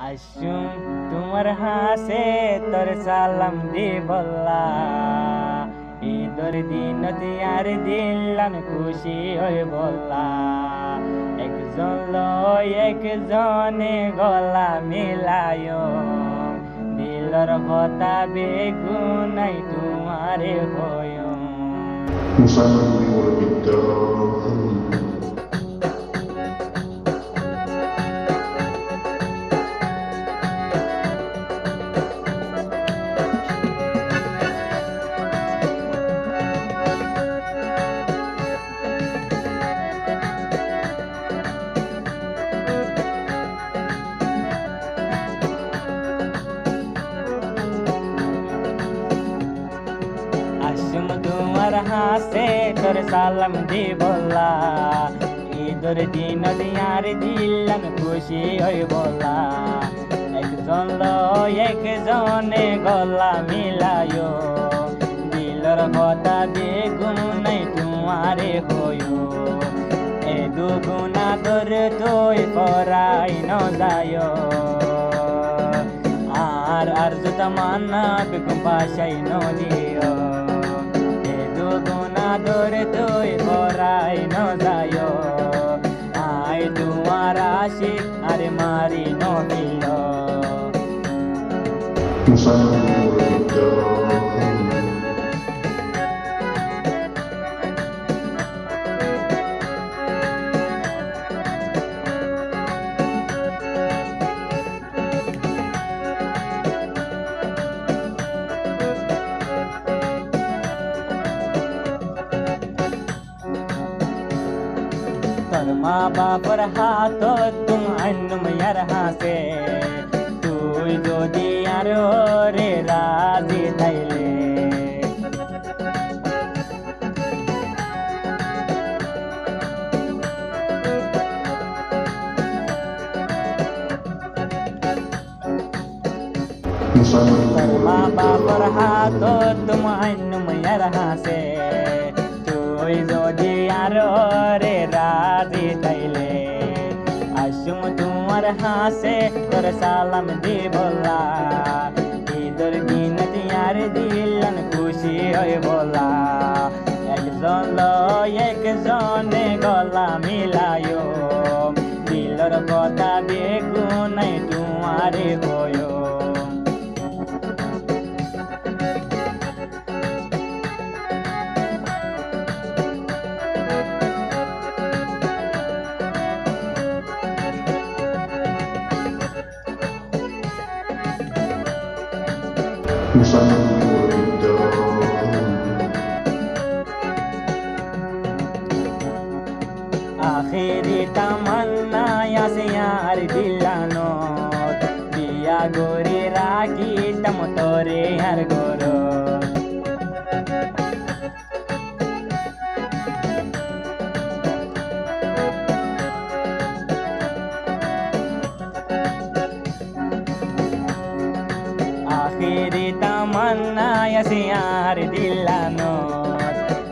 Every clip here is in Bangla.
আসুম তোমার হাসে তোর সালাম দি বল্লা ঈদর দিন দিয়ার দিলান খুশি হয়ে বললা একজন লয় একজনে গলা মিলায় দিলর কথা বেগুনাই তোমারে হয় نصلي ونتوكل আসুম তোমার হাসে তোর সালাম দি বললা ঈদর দিন দিয়ার দিলাম খুশি হই বললা একজন লয় একজনে গলা মিলায় দিলর কথা বেগুনাই তোমারে হই এ দুগুনা তোর তুই পরাই ন যায় আর জুতা মানা বেগুন পাশাই নলিও এ দুগুনা ধরে তুই পরাই ন যায় আই তোমার আশিক আরে মারি নলিল نصلي ونتوكل তোর মা বাপর হাত তুম আন্নুম ইয়ার হাসে তুই যদি আর রে রাজি তাইলে نصلي তোর মা বাপর ونتوكل হাত তুম আন্নুম ইয়ার হাসে তুই যদি আর রে রাজি তাইলে আসুম তোমার হাসে তোর সালাম দি বলা ঈদর দিন দিয়ার দিলান খুশি হয়ে বলা একজন লয় একজনে গলা মিলায় দিলর কথা বেগুনাই তোমারে হয় نصلي ونتوكل আখেরি তামান্না আছে আর দিলানো বিয়া গরে রাখি তম তোরে আর গরো আখেরি তামান্না আছে আর দিলানো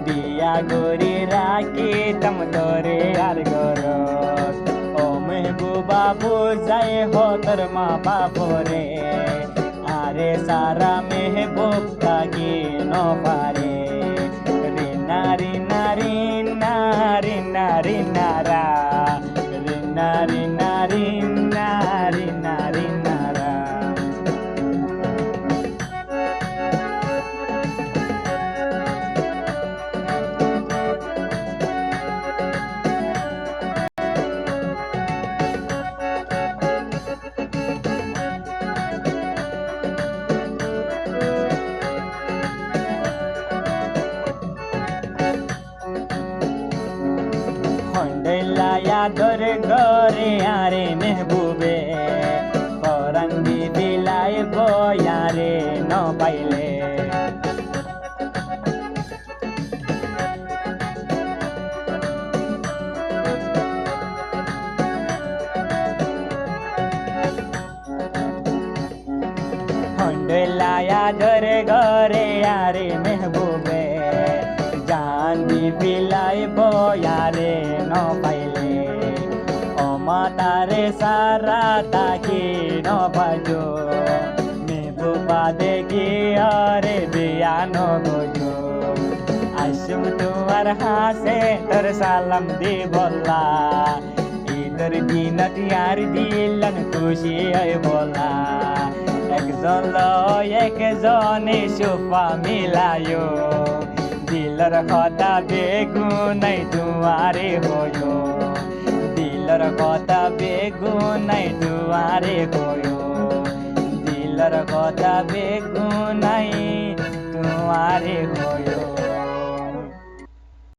বিয়া গরি রাখি তম তোরে আর গরো ও মেহবুবা বুঝাই হো তোর মা বাপরে আরে সারা মেহবুব কাকি ন পারে রিনা রিনা রিনা রিনা রিনা রা রিনা রিনা রিনা রিনা রিনা রা হন্ডেলায়া ধরে গরে আরে মেহবুবে পরান্দি বিলায় বয়ারে ন পাইলে হন্ডেলায়া ধরে গরে আরে মেহবুবে জান দি বিলাই বয়ারে ন পাইলে ও মা তারে সারা তাকে নবাজো মেহবুবা দেখি আরে বিয়ানো গজো আসুম তোমার হাসে তোর সালাম দি বললা ঈদের দিনত ইয়ার দিলন খুশি হয় বলা একজন লয় একজনে সোফা মিলায়ো দিলর কথা বেগুনাই দুয়ারে হয়ো দিলর কথা বেগুনাই দুয়ারে হয়ো দিলর কথা বেগুনাই দুয়ারে হয়ো